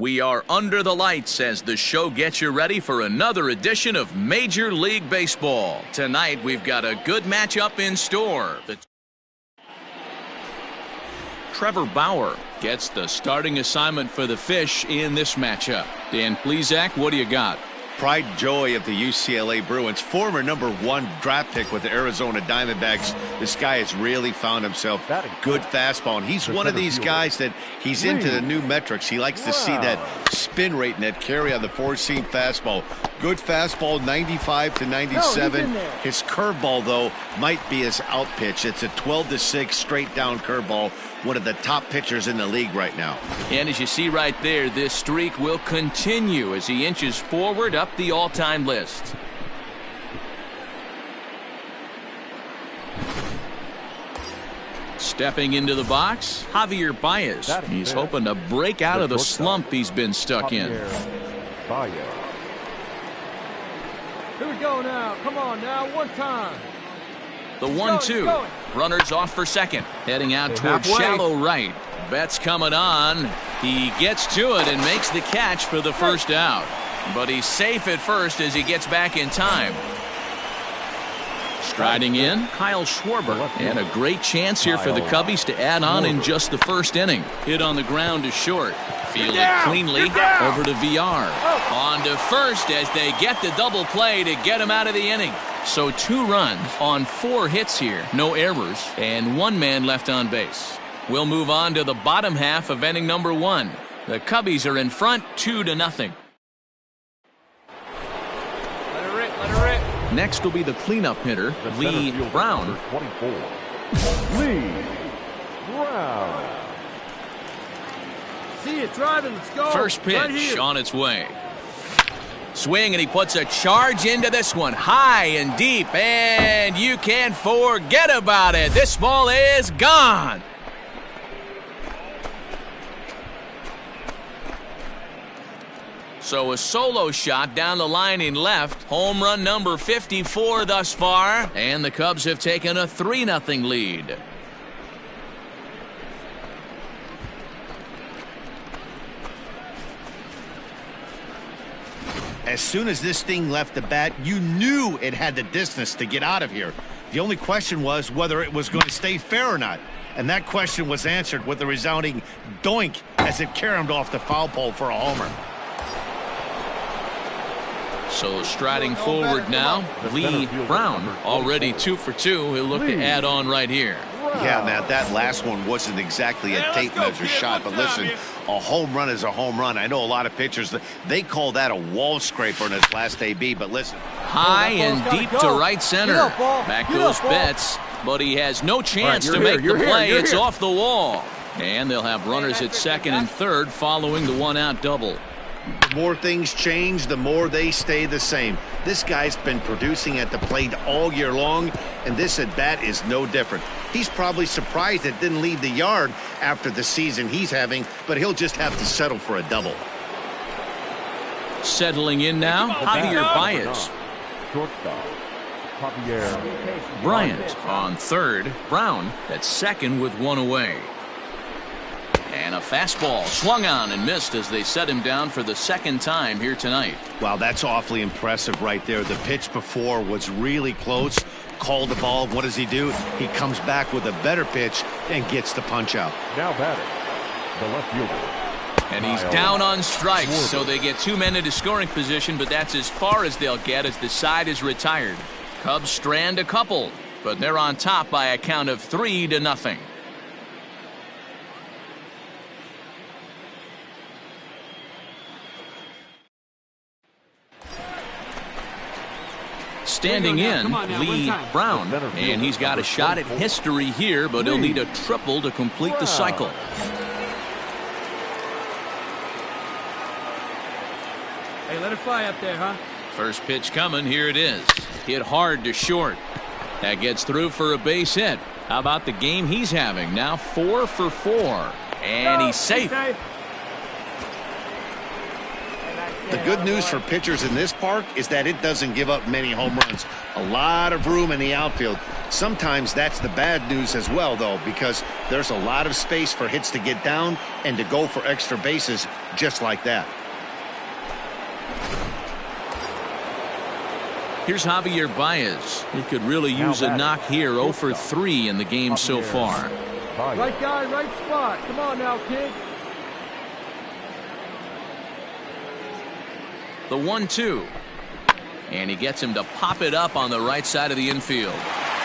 We are under the lights as the show gets you ready for another edition of Major League Baseball. Tonight, we've got a good matchup in store. Trevor Bauer gets the starting assignment for the Fish in this matchup. Dan Plesac, what do you got? Pride and joy of the UCLA Bruins, former #1 draft pick with the Arizona Diamondbacks. This guy has really found himself good fastball, and he's one of these guys that he's into the new metrics. He likes to see that spin rate and that carry on the four-seam fastball. Good fastball, 95 to 97. His curveball, though, might be his out pitch. It's a 12-6 straight down curveball. One of the top pitchers in the league right now. And as you see right there, this streak will continue as he inches forward up the all-time list. Stepping into the box, Javier Baez. He's hoping to break out of the slump he's been stuck in. Here we go now. Come on now, one time. The 1-2. Runners off for second. Heading out toward shallow right. Betts coming on. He gets to it and makes the catch for the first out. But he's safe at first as he gets back in time. Striding in, Kyle Schwarber. And a great chance here for the Cubbies to add on in just the first inning. Hit on the ground to short. Fielded cleanly over to VR. On to first as they get the double play to get him out of the inning. So 2 runs on 4 hits here. No errors and 1 man left on base. We'll move on to the bottom half of inning number 1. The Cubbies are in front 2-0. Let it rip. Next will be the cleanup hitter, Lee Brown. 24. Lee Brown. See it driving. Let's go. First pitch on its way. Swing, and he puts a charge into this one. High and deep, and you can't forget about it. This ball is gone. So a solo shot down the line in left. Home run number 54 thus far, and the Cubs have taken a 3-0 lead. As soon as this thing left the bat, you knew it had the distance to get out of here. The only question was whether it was going to stay fair or not. And that question was answered with a resounding doink as it caromed off the foul pole for a homer. So striding forward now, Lee Brown, already 2 for 2. He'll look to add on right here. Yeah, Matt, that last one wasn't exactly a tape measure shot, but listen, a home run is a home run. I know a lot of pitchers, they call that a wall scraper in his last AB, but listen. High and deep to right center. Back goes Betts, but he has no chance to make the play. It's off the wall. And they'll have runners at second and third following the 1-out double. The more things change, the more they stay the same. This guy's been producing at the plate all year long, and this at-bat is no different. He's probably surprised it didn't leave the yard after the season he's having, but he'll just have to settle for a double. Settling in now, Javier Baez. Bryant on third. Brown at second with 1 away. And a fastball swung on and missed as they set him down for the second time here tonight. Wow, that's awfully impressive right there. The pitch before was really close. Called the ball. What does he do? He comes back with a better pitch and gets the punch out. Now batting, the left fielder. And he's down on strikes, so they get 2 men into scoring position, but that's as far as they'll get as the side is retired. Cubs strand a couple, but they're on top by a count of 3-0. Standing in, Lee Brown, and he's got a shot at history here, but he'll need a triple to complete the cycle. Hey, let it fly up there, huh? First pitch coming, here it is. Hit hard to short. That gets through for a base hit. How about the game he's having? Now 4 for 4, and he's safe. The good news for pitchers in this park is that it doesn't give up many home runs. A lot of room in the outfield. Sometimes that's the bad news as well, though, because there's a lot of space for hits to get down and to go for extra bases just like that. Here's Javier Baez. He could really use a knock here. 0 for 3 in the game so far. Right guy, right spot. Come on now, kid. The 1-2. And he gets him to pop it up on the right side of the infield.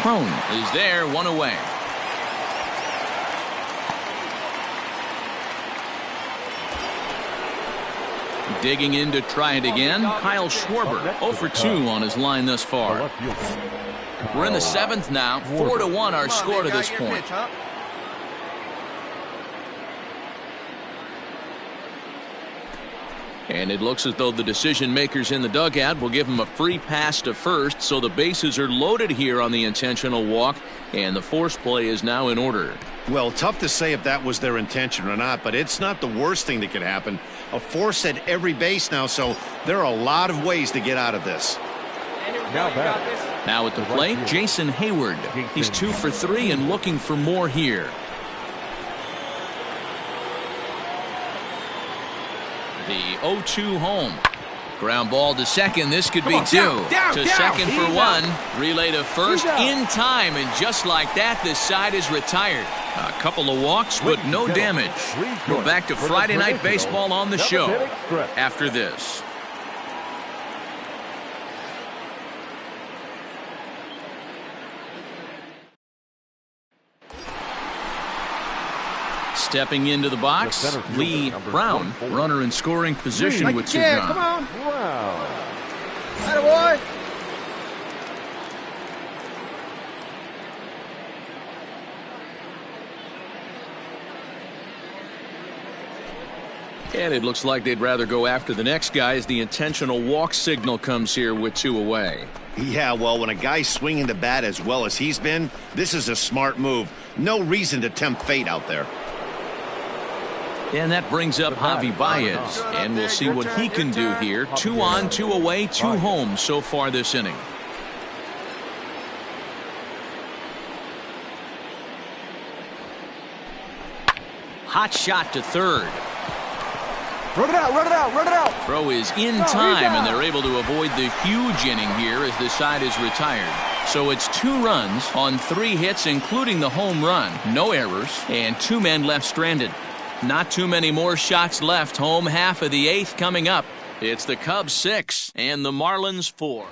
Crone is there, one away. Digging in to try it again, Kyle Schwarber, 0 for 2 on his line thus far. We're in the 7th now, 4-1 our score to this point. And it looks as though the decision makers in the dugout will give him a free pass to first, so the bases are loaded here on the intentional walk, and the force play is now in order. Well, tough to say if that was their intention or not, but it's not the worst thing that could happen. A force at every base now, so there are a lot of ways to get out of this. Now at the plate, Jason Hayward. He's 2 for 3 and looking for more here. The 0-2 home. Ground ball to second. This could be 2. To second for 1. Relay to first in time. And just like that, this side is retired. A couple of walks, but no damage. We're back to Friday Night Baseball on the show after this. Stepping into the box, Lee Brown, runner in scoring position with 2 gone. Come on. Wow. Attaboy. And it looks like they'd rather go after the next guy as the intentional walk signal comes here with 2 away. Yeah, well, when a guy's swinging the bat as well as he's been, this is a smart move. No reason to tempt fate out there. And that brings up Javi Baez, and we'll see what he can do here. 2 on, 2 away, 2 home so far this inning. Hot shot to third. Run it out, run it out, run it out. Throw is in time, and they're able to avoid the huge inning here as the side is retired. So it's 2 runs on 3 hits, including the home run. No errors, and 2 men left stranded. Not too many more shots left. Home half of the 8th coming up. It's the Cubs 6 and the Marlins 4.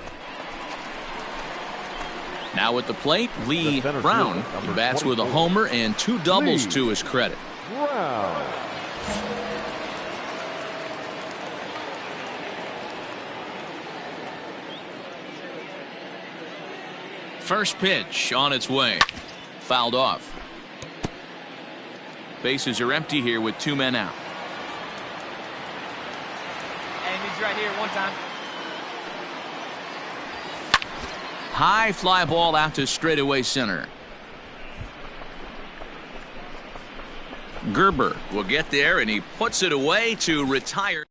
Now at the plate, Lee Brown. He bats with a homer and 2 doubles to his credit. Wow. First pitch on its way. Fouled off. Bases are empty here with 2 men out. And he's right here one time. High fly ball out to straightaway center. Gerber will get there, and he puts it away to retire.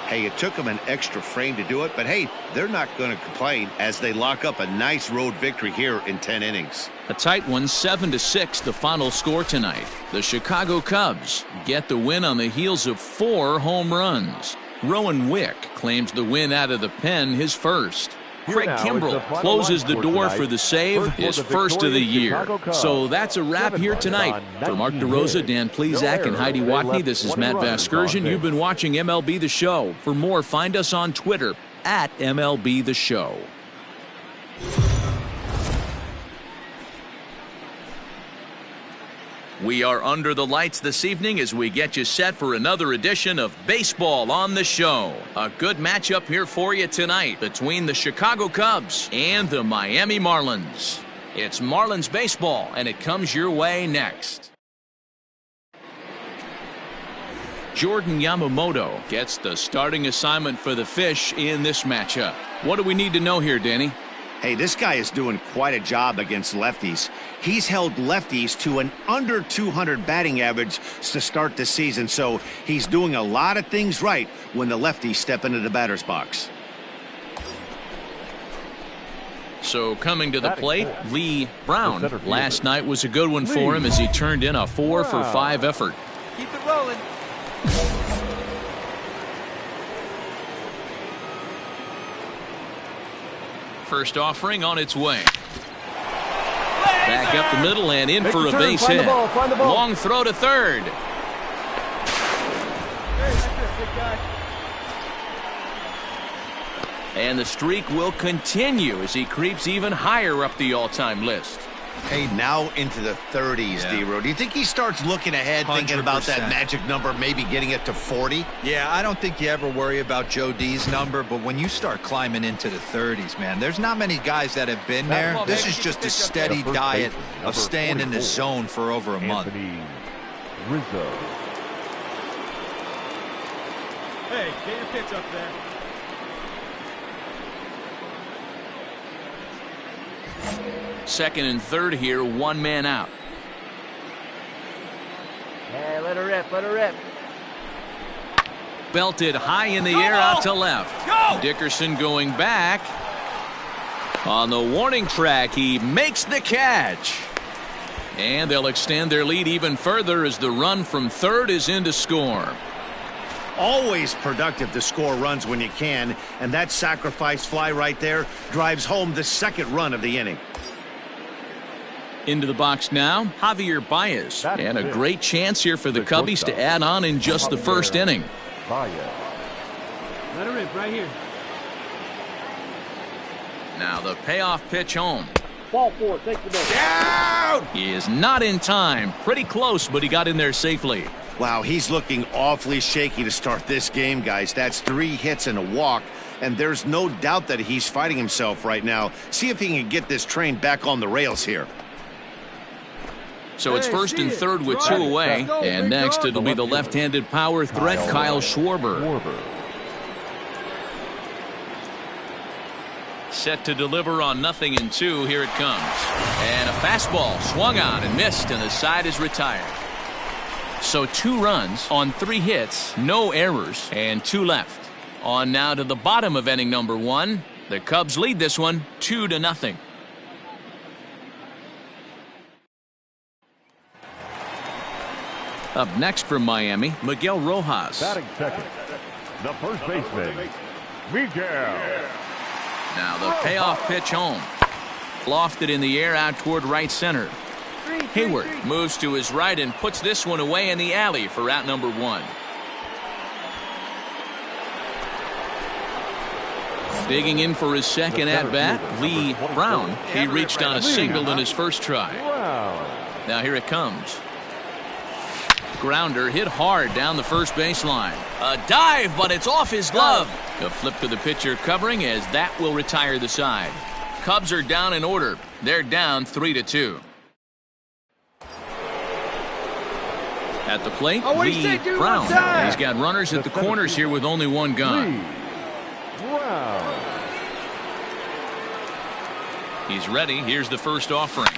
Hey, it took them an extra frame to do it, but hey, they're not going to complain as they lock up a nice road victory here in 10 innings. A tight one, 7-6, the final score tonight. The Chicago Cubs get the win on the heels of 4 home runs. Rowan Wick claims the win out of the pen, his first. Craig Kimbrell closes the door for the save, his first of the year. So that's a wrap here tonight. For Mark DeRosa, Dan Plesac, and Heidi Watney, this is Matt Vasgersian. You've been watching MLB The Show. For more, find us on Twitter at MLB The Show. We are under the lights this evening as we get you set for another edition of Baseball on the Show. A good matchup here for you tonight between the Chicago Cubs and the Miami Marlins. It's Marlins baseball, and it comes your way next. Jordan Yamamoto gets the starting assignment for the Fish in this matchup. What do we need to know here, Danny? Hey, this guy is doing quite a job against lefties. He's held lefties to an under 200 batting average to start the season, so he's doing a lot of things right when the lefties step into the batter's box. So coming to the plate, Lee Brown. Last night was a good one for him as he turned in a 4 for 5 effort. Keep it rolling. First offering on its way. Back up the middle and in for a base hit. Long throw to third. And the streak will continue as he creeps even higher up the all-time list. Hey, now into the 30s, D-Row. Do you think he starts looking ahead, thinking about that magic number, maybe getting it to 40? Yeah, I don't think you ever worry about Joe D's number, but when you start climbing into the 30s, man, there's not many guys that have been there. This is just a steady diet of staying in the zone for over a month. Rizzo. Hey, get your pitch up there. Second and third here, one man out. Yeah, let her rip, let her rip. Belted high in the air out to left. Go! Dickerson going back. On the warning track, he makes the catch. And they'll extend their lead even further as the run from third is in to score. Always productive to score runs when you can, and that sacrifice fly right there drives home the second run of the inning. Into the box now, Javier Baez. And a great chance here for the Cubbies to add on in just the first inning. Let her rip right here. Now the payoff pitch home. Ball four, take the ball. Down! He is not in time. Pretty close, but he got in there safely. Wow, he's looking awfully shaky to start this game, guys. That's 3 hits and a walk, and there's no doubt that he's fighting himself right now. See if he can get this train back on the rails here. So it's first and third with 2 away. And next it'll be the left-handed power threat, Kyle Schwarber. Set to deliver on 0-2. Here it comes. And a fastball swung on and missed, and the side is retired. So 2 runs on 3 hits, no errors, and 2 left. On now to the bottom of inning number 1. The Cubs lead this one 2-0. Up next from Miami, Miguel Rojas. Batting second, the first baseman, Miguel. Now the payoff pitch home. Lofted in the air out toward right center. Hayward moves to his right and puts this one away in the alley for out number 1. Digging in for his second at-bat, Lee Brown. He reached on a single in his first try. Now here it comes. Grounder hit hard down the first baseline. A dive, but it's off his glove. A flip to the pitcher covering as that will retire the side. Cubs are down in order. They're down 3-2. At the plate, Lee Brown. He's got runners at the corners here with only 1 gone. He's ready. Here's the first offering.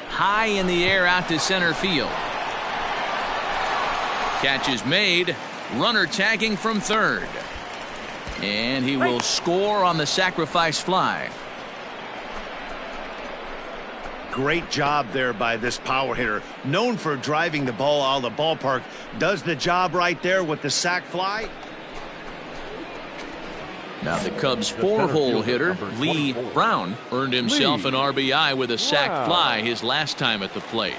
High in the air out to center field. Catch is made. Runner tagging from third. And he will score on the sacrifice fly. Great job there by this power hitter. Known for driving the ball out of the ballpark. Does the job right there with the sac fly. Now the Cubs' 4-hole hitter, Lee Brown, earned himself an RBI with a sac fly his last time at the plate.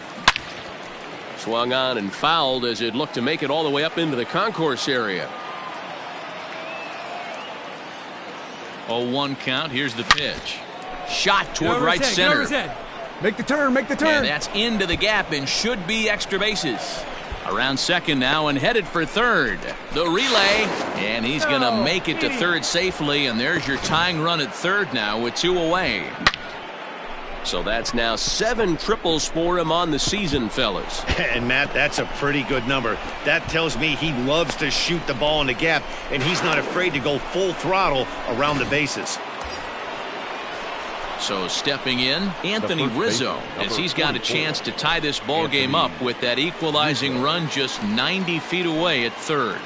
Swung on and fouled as it looked to make it all the way up into the concourse area. 0-1 count. Here's the pitch. Shot toward right center. Make the turn, make the turn. And that's into the gap and should be extra bases. Around second now and headed for third. The relay, and he's going to make it to third safely, and there's your tying run at third now with 2 away. So that's now 7 triples for him on the season, fellas. And Matt, that's a pretty good number. That tells me he loves to shoot the ball in the gap, and he's not afraid to go full throttle around the bases. So stepping in, Anthony Rizzo, as he's got a chance to tie this ball game up with that equalizing run just 90 feet away at third.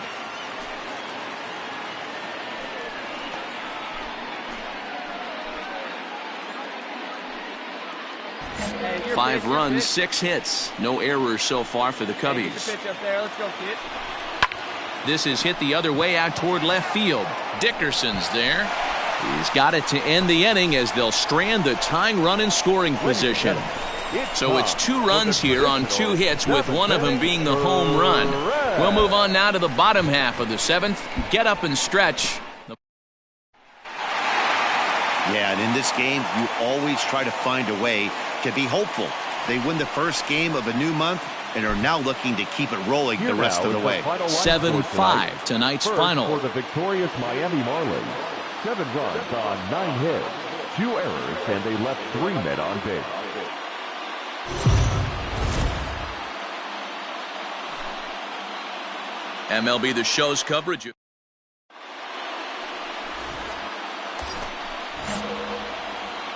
Hey, 5 runs, 6 hits. No errors so far for the Cubbies. Pitch up there. Let's go, kid. This is hit the other way out toward left field. Dickerson's there. He's got it to end the inning as they'll strand the tying run in scoring position. So it's 2 runs here on 2 hits, with one of them being the home run. We'll move on now to the bottom half of the 7th. Get up and stretch. Yeah, and in this game, you always try to find a way to be hopeful. They win the first game of a new month and are now looking to keep it rolling the rest of the way. 7-5 tonight's final. For the victorious Miami Marlins, 7 runs on 9 hits, 2 errors, and they left 3 men on base. MLB The Show's coverage.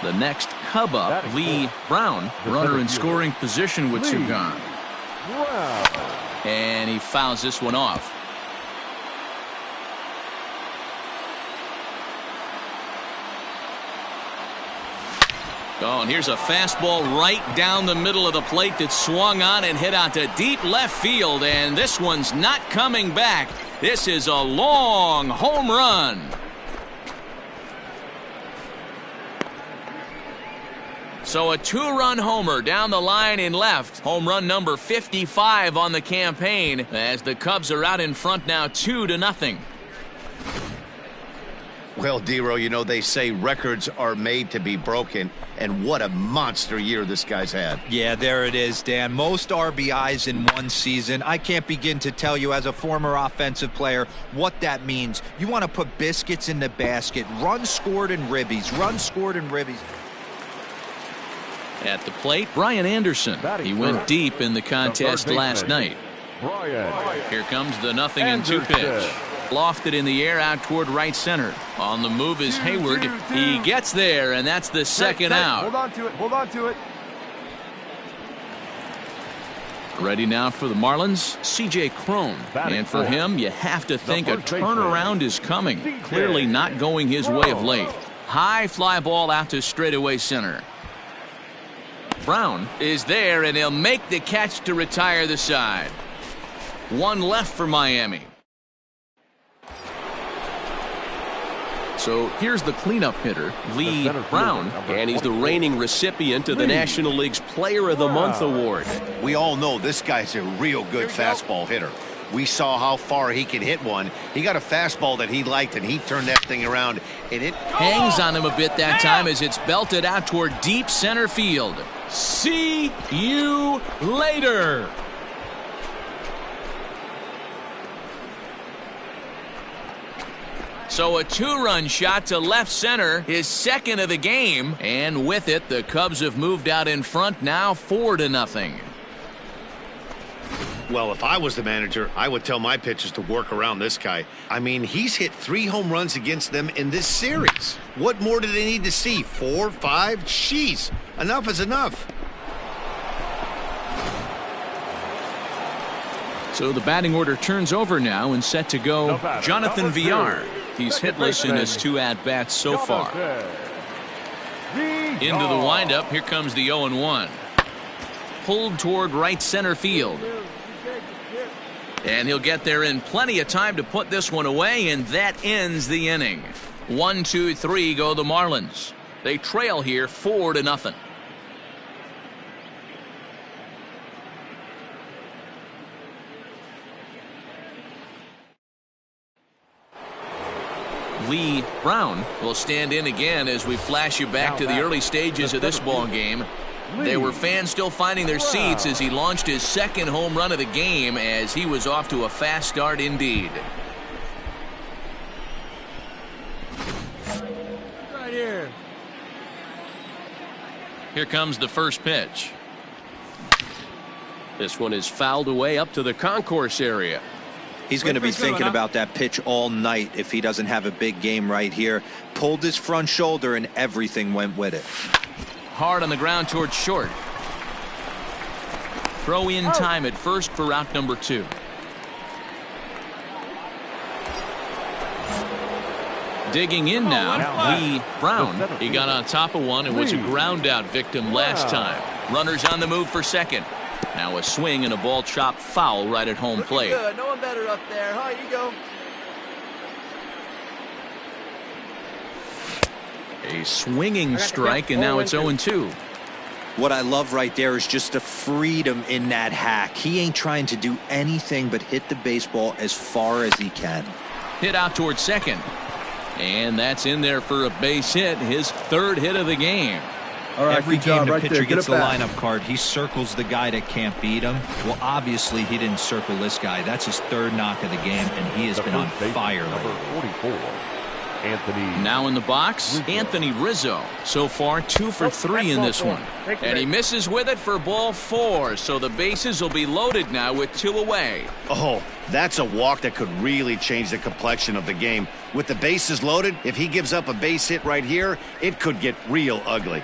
The next Cub up, Lee Brown, runner in scoring position with 2 gone. And he fouls this one off. Oh, and here's a fastball right down the middle of the plate that swung on and hit out to deep left field, and this one's not coming back. This is a long home run. So a 2-run homer down the line in left. Home run number 55 on the campaign as the Cubs are out in front now 2-0. Well, D-Row, you know, they say records are made to be broken, and what a monster year this guy's had. Yeah, there it is, Dan. Most RBIs in one season. I can't begin to tell you as a former offensive player what that means. You want to put biscuits in the basket. Runs scored and ribbies. Runs scored and ribbies. At the plate, Brian Anderson. He went deep in the contest last night. Here comes the 0-2 pitch. Lofted in the air out toward right center. On the move is Hayward. He gets there, and that's the second out. Hold on to it. Hold on to it. Ready now for the Marlins, C.J. Cron. And for him, you have to think a turnaround is coming. Clearly not going his way of late. High fly ball out to straightaway center. Brown is there, and he'll make the catch to retire the side. 1 left for Miami. So here's the cleanup hitter, Lee Brown, and he's the reigning recipient of the National League's Player of the Month award. We all know this guy's a real good fastball hitter. We saw how far he can hit one. He got a fastball that he liked, and he turned that thing around, and it hangs on him a bit that time as it's belted out toward deep center field. See you later. So a 2-run shot to left center, his second of the game, and with it, the Cubs have moved out in front now 4-0. Well, if I was the manager, I would tell my pitchers to work around this guy. I mean, he's hit 3 home runs against them in this series. What more do they need to see? 4, 5? Jeez, enough is enough. So the batting order turns over now and set to go Jonathan Villar. He's hitless in his 2 at-bats so far. Into the windup, here comes the 0-1. Pulled toward right center field. And he'll get there in plenty of time to put this one away, and that ends the inning. 1, 2, 3 go the Marlins. They trail here 4-0. Lee Brown will stand in again as we flash you back to the early stages of this ball game. There were fans still finding their seats as he launched his second home run of the game, as he was off to a fast start indeed. Right here. Here comes the first pitch. This one is fouled away up to the concourse area. He's going to be thinking about that pitch all night if he doesn't have a big game right here. Pulled his front shoulder and everything went with it. Hard on the ground towards short. Throw in time at first for route number 2. Digging in now, Lee Brown. He got on top of one and was a ground out victim last time. Runners on the move for second. Now a swing and a ball chopped foul right at home plate. Good. No one better up there. Hi, you go. A swinging strike, and now it's 0-2. What I love right there is just the freedom in that hack. He ain't trying to do anything but hit the baseball as far as he can. Hit out towards second. And that's in there for a base hit, his 3rd hit of the game. All right, Every good game job the right pitcher there. gets the Get it back. lineup card, he circles the guy that can't beat him. Well, obviously he didn't circle this guy. That's his 3rd knock of the game, and he has been on fire number lately. 44, Anthony. Now in the box, Anthony Rizzo. So far 2 for 3 in this one. And he misses with it for ball 4. So the bases will be loaded now with 2 away. Oh, that's a walk that could really change the complexion of the game. With the bases loaded, if he gives up a base hit right here, it could get real ugly.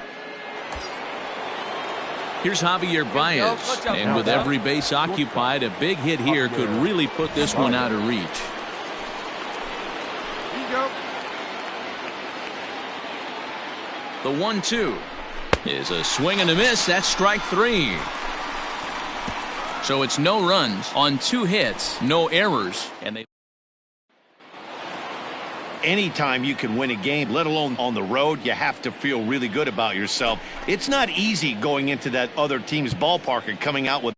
Here's Javier Baez. And with every base occupied, a big hit here could really put this one out of reach. Here you go. The 1-2 is a swing and a miss. That's strike 3. So it's no runs on 2 hits, no errors, and they. Anytime you can win a game, let alone on the road, you have to feel really good about yourself. It's not easy going into that other team's ballpark and coming out with